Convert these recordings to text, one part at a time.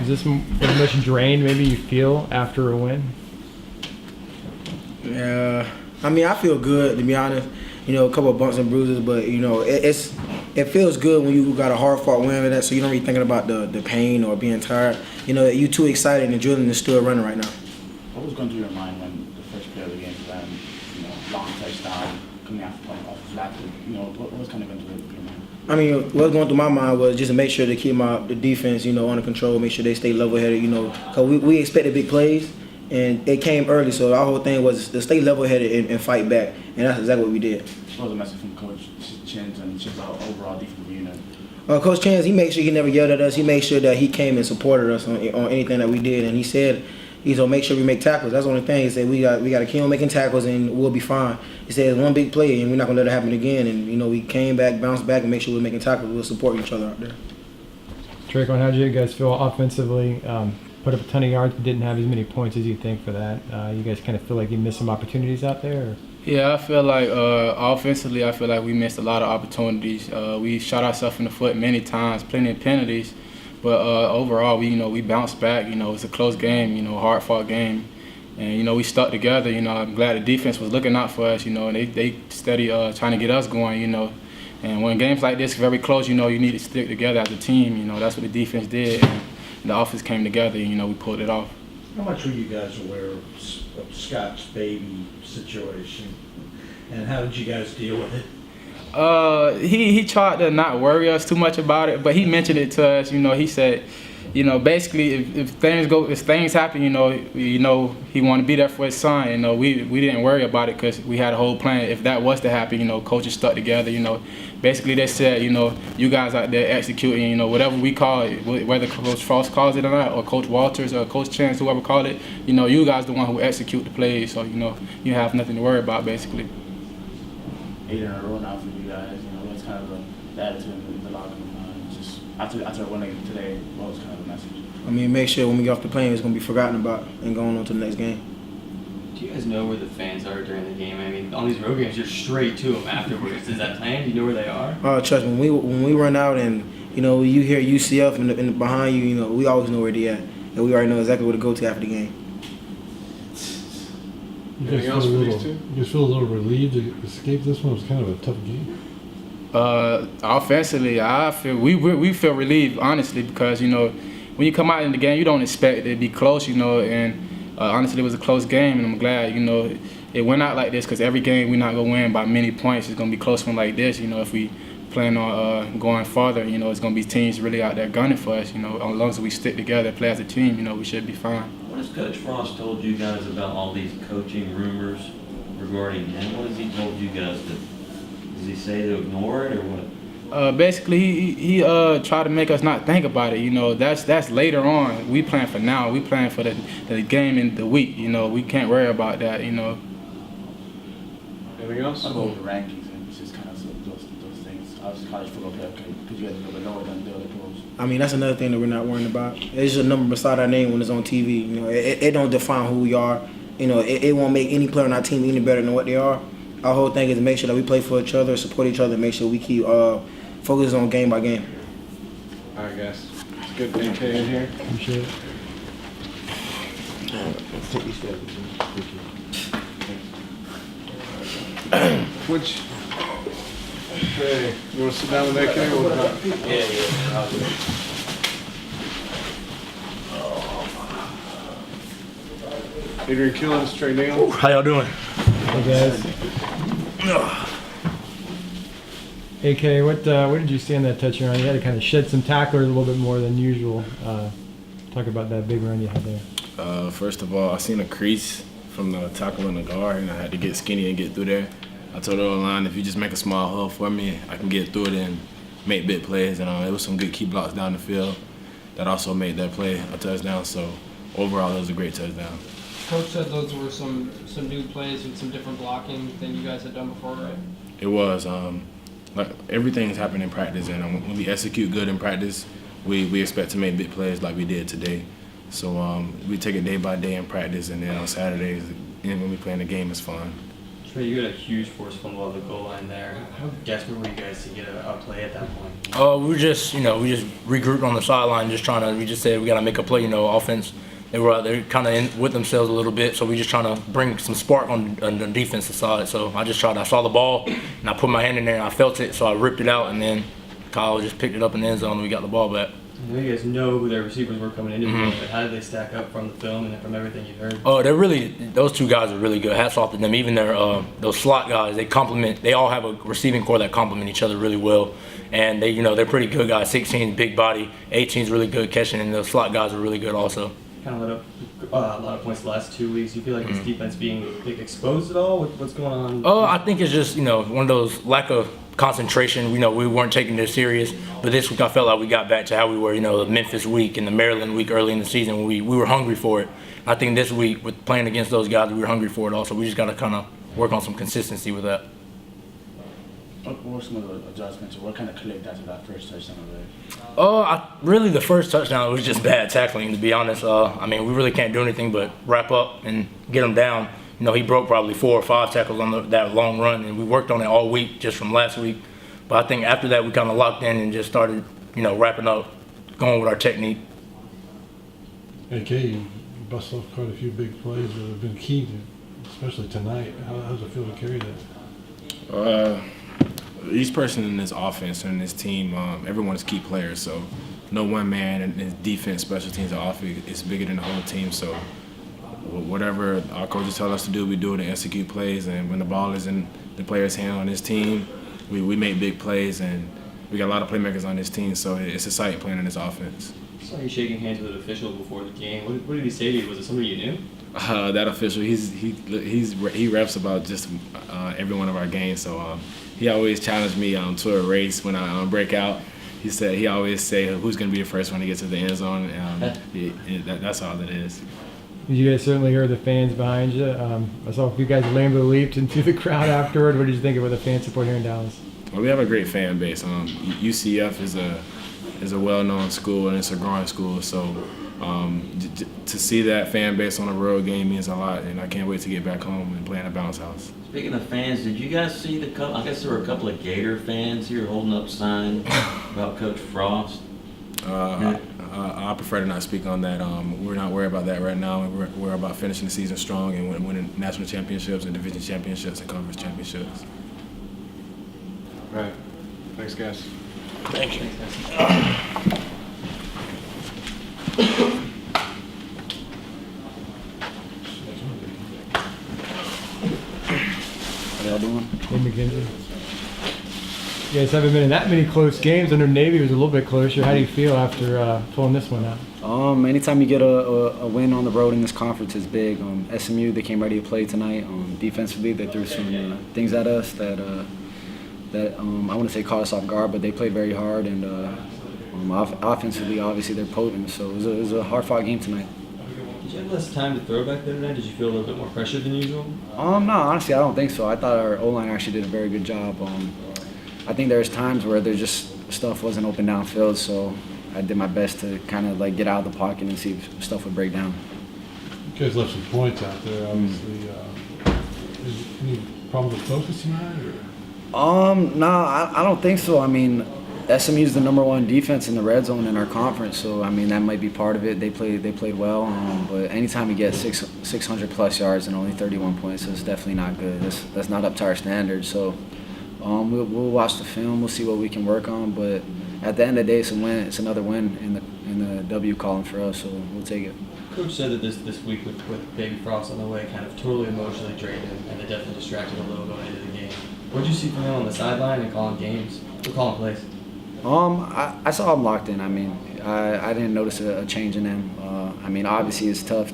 Is this as much drained maybe you feel after a win? Yeah, I mean, I feel good, to be honest. You know, a couple of bumps and bruises, but, you know, it feels good when you got a hard-fought win with that, so you don't really thinking about the pain or being tired. You know, you're too excited and the adrenaline is still running right now. What was going through your mind when the first play of the game ran, long touchdown, coming after off his lap? What was kind of going through your mind? I mean, what was going through my mind was just to make sure to keep the defense, under control, make sure they stay level-headed, because we expected big plays, and it came early, so our whole thing was to stay level-headed and fight back, and that's exactly what we did. What was the message from Coach Chins and just our overall defensive unit? Coach Chins, he made sure he never yelled at us. He made sure that he came and supported us on anything that we did, and he said, he's gonna make sure we make tackles. That's the only thing. He said we got to keep on making tackles and we'll be fine. He said it's one big play and we're not gonna let it happen again. And we came back, bounced back, and make sure we're making tackles. We'll support each other out there. Trayvon, how did you guys feel offensively? Put up a ton of yards, but didn't have as many points as you think for that. You guys kind of feel like you missed some opportunities out there? Or? Yeah, I feel like offensively, I feel like we missed a lot of opportunities. We shot ourselves in the foot many times, plenty of penalties. But overall, we bounced back. It's a close game, hard-fought game. And, we stuck together. I'm glad the defense was looking out for us, and they steady trying to get us going, And when games like this are very close, you need to stick together as a team. That's what the defense did. And the offense came together, we pulled it off. How much were you guys aware of Scott's baby situation? And how did you guys deal with it? He tried to not worry us too much about it, but he mentioned it to us. He said, basically if things happen, he want to be there for his son. We didn't worry about it because we had a whole plan. If that was to happen, coaches stuck together. Basically they said, you guys out there executing, whatever we call it, whether Coach Frost calls it or not, or Coach Walters or Coach Chance, whoever called it, you guys the one who execute the plays. So you have nothing to worry about basically. 8 in a row now for you guys. What's kind of the attitude in the locker room? Just after winning today, what was kind of the message? I mean, make sure when we get off the plane, it's going to be forgotten about and going on to the next game. Do you guys know where the fans are during the game? I mean, on these road games, you're straight to them afterwards. Is that planned? Do you know where they are? Trust me, when we run out and you hear UCF and behind you, we always know where they at, and we already know exactly where to go to after the game. You guys feel a little relieved to escape this one? It was kind of a tough game. Offensively, I feel we feel relieved, honestly, because when you come out in the game, you don't expect it to be close, and honestly, it was a close game, and I'm glad it went out like this because every game we're not gonna win by many points. It's gonna be a close one like this. If we plan on going farther, it's gonna be teams really out there gunning for us. As long as we stick together, play as a team, we should be fine. What has Coach Frost told you guys about all these coaching rumors regarding him? What has he told you guys? Does he say to ignore it or what? Basically, he tried to make us not think about it. That's later on. We plan for now. We plan for the game in the week. We can't worry about that. Anything else? I'll go with the rankings and just kind of those things. Obviously, college football player because you guys are a little bit lower than the other pros. I mean, that's another thing that we're not worrying about. It's just a number beside our name when it's on TV. It don't define who we are. It won't make any player on our team any better than what they are. Our whole thing is to make sure that we play for each other, support each other, and make sure we keep focused on game by game. All right, guys. It's good being in here. Appreciate it. Let's take these steps. Which? Okay. You want to sit down with that camera? Or not? Yeah. I'll do it. Adrian Killens, Trey Neal. How y'all doing? Hey guys. AK, what did you see on that touch run? You had to kind of shed some tacklers a little bit more than usual. Talk about that big run you had there. First of all, I seen a crease from the tackle in the guard, and I had to get skinny and get through there. I told the O-line, if you just make a small hole for me, I can get through it and make big plays. And it was some good key blocks down the field that also made that play a touchdown. So overall, it was a great touchdown. Coach said those were some new plays with some different blocking than you guys had done before, right? It was. Like everything's happened in practice, and when we execute good in practice, we expect to make big plays like we did today. So we take it day by day in practice, and then on Saturdays, and when we play in the game, it's fun. Trey, you had a huge forced fumble on the goal line there. How desperate were you guys to get a play at that point? We just regrouped on the sideline, we just said we got to make a play, offense. They were out there kind of in with themselves a little bit, so we just trying to bring some spark on the defensive side. So I saw the ball, and I put my hand in there, and I felt it, so I ripped it out, and then Kyle just picked it up in the end zone, and we got the ball back. I know you guys know who their receivers were coming into the game, but how did they stack up from the film and from everything you've heard? Oh, those two guys are really good. Hats off to them. Even those slot guys, they all have a receiving core that complement each other really well. And they're pretty good guys. 16's big body, 18's really good catching, and the slot guys are really good also. Kind of let up a lot of points the last 2 weeks. You feel like this defense being exposed at all? What's going on? I think it's just, one of those lack of concentration. We weren't taking this serious, but this week I felt like we got back to how we were, the Memphis week and the Maryland week early in the season. We were hungry for it. I think this week with playing against those guys, we were hungry for it also. We just got to kind of work on some consistency with that. What were some of the adjustments, or what kind of clicked after that first touchdown of it? Really the first touchdown was just bad tackling, to be honest. We really can't do anything but wrap up and get him down. He broke probably 4 or 5 tackles on that long run, and we worked on it all week just from last week. But I think after that we kind of locked in and just started, wrapping up, going with our technique. Hey, Kay, you bust off quite a few big plays that have been key, especially tonight. How does it feel to carry that? Each person in this offense and this team, everyone is key players. So no one man in his defense, special teams, or offense is bigger than the whole team. So whatever our coaches tell us to do, we do it and execute plays. And when the ball is in the player's hand on this team, we make big plays. And we got a lot of playmakers on this team, so it's exciting playing in this offense. I saw you shaking hands with an official before the game. What did he say to you? Was it somebody you knew? That official, he refs about just every one of our games. So he always challenged me to a race when I break out. He always say who's going to be the first one to get to the end zone. That's all that is. You guys certainly heard the fans behind you. I saw a few guys Lambeau leaped into the crowd afterward. What did you think about the fan support here in Dallas? Well, we have a great fan base. UCF is a well-known school, and it's a growing school. So to see that fan base on a road game means a lot, and I can't wait to get back home and play in a bounce house. Speaking of fans, did you guys see I guess there were a couple of Gator fans here holding up signs about Coach Frost? I prefer to not speak on that. We're not worried about that right now. We're about finishing the season strong and winning national championships and division championships and conference championships. All right. Thanks, guys. Thank you. How y'all doing? Hey, McKenzie. You guys haven't been in that many close games. Under Navy was a little bit closer. How do you feel after pulling this one out? Anytime you get a win on the road in this conference is big. SMU, they came ready to play tonight. Defensively, they threw some things at us that I wouldn't say caught us off guard, but they played very hard. And offensively, obviously, they're potent. So it was a hard-fought game tonight. Did you have less time to throw back there tonight? Did you feel a little bit more pressure than usual? No, honestly, I don't think so. I thought our O-line actually did a very good job. I think there's times where there's just stuff wasn't open downfield, so I did my best to kind of get out of the pocket and see if stuff would break down. You guys left some points out there, obviously. Is any problem with focus tonight? No, I don't think so. SMU is the #1 defense in the red zone in our conference, so that might be part of it. They played well, but anytime you get 600 plus yards and only 31 points, that's definitely not good. That's not up to our standards. So we'll watch the film. We'll see what we can work on. But at the end of the day, it's a win. It's another win in the W column for us. So we'll take it. Coach said that this week with Baby Frost on the way kind of totally emotionally drained him, and it definitely distracted a little going into the game. What did you see from him on the sideline and calling games? Or calling plays? I saw him locked in. I didn't notice a change in him. Obviously it's tough.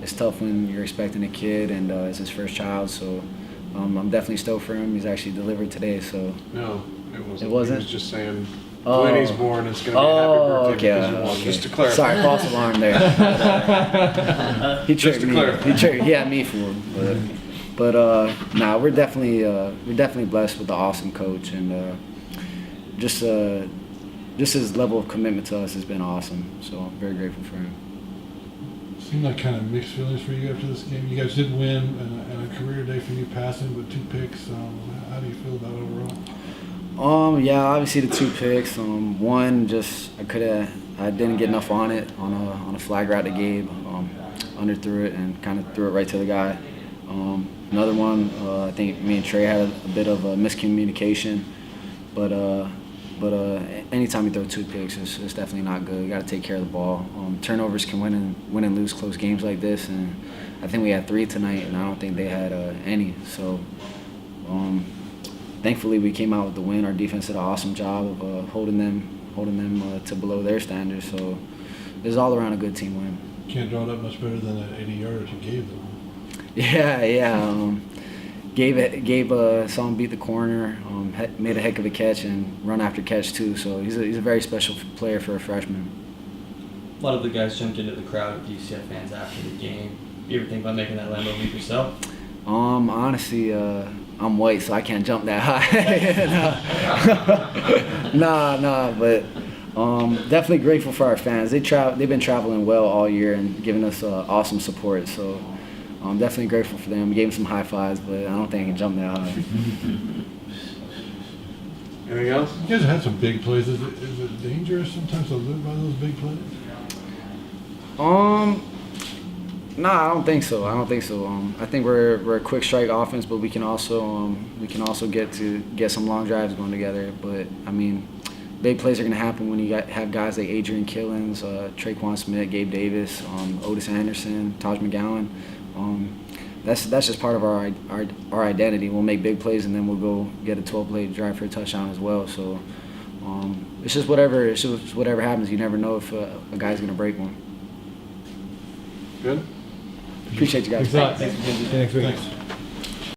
It's tough when you're expecting a kid and it's his first child. So I'm definitely stoked for him. He's actually delivered today. So no, it wasn't. It wasn't. He was just saying when he's born, it's going to be a happy birthday because you won. Just to clarify. Sorry, false alarm there. He tricked me. He had me fooled. But we're definitely blessed with the awesome coach and. Just his level of commitment to us has been awesome. So I'm very grateful for him. Seemed like kind of mixed feelings for you after this game. You guys did win and a career day for you passing, but 2 picks. How do you feel about it overall? Yeah, obviously the 2 picks. One, just I didn't get enough on it on a flag route to Gabe. Underthrew it and kind of threw it right to the guy. Another one, I think me and Trey had a bit of a miscommunication, but anytime you throw 2 picks, it's definitely not good. You got to take care of the ball. Turnovers can win and lose close games like this, and I think we had 3 tonight, and I don't think they had any. So, thankfully we came out with the win. Our defense did an awesome job of holding them to below their standards. So, it was all around a good team win. Can't draw it up much better than that 80 yards you gave them. Yeah. Gabe saw him beat the corner, made a heck of a catch and run after catch too. So he's a very special player for a freshman. A lot of the guys jumped into the crowd with UCF fans after the game. You ever think about making that Lambeau leap yourself? Honestly, I'm white, so I can't jump that high. Nah, but definitely grateful for our fans. They've been traveling well all year and giving us awesome support. So I'm definitely grateful for them. We gave them some high fives, but I don't think I can jump that high. Anything else? You guys have had some big plays. Is it dangerous sometimes to live by those big plays? Nah, I don't think so. I think we're a quick strike offense, but we can also get some long drives going together. But I mean, big plays are going to happen when you have guys like Adrian Killens, Traquan Smith, Gabe Davis, Otis Anderson, Taj McGowan. That's just part of our identity. We'll make big plays and then we'll go get a 12-play drive for a touchdown as well. So it's just whatever happens. You never know if a guy's going to break one. Good. Appreciate you guys. Thanks a lot. See you next week. Thanks.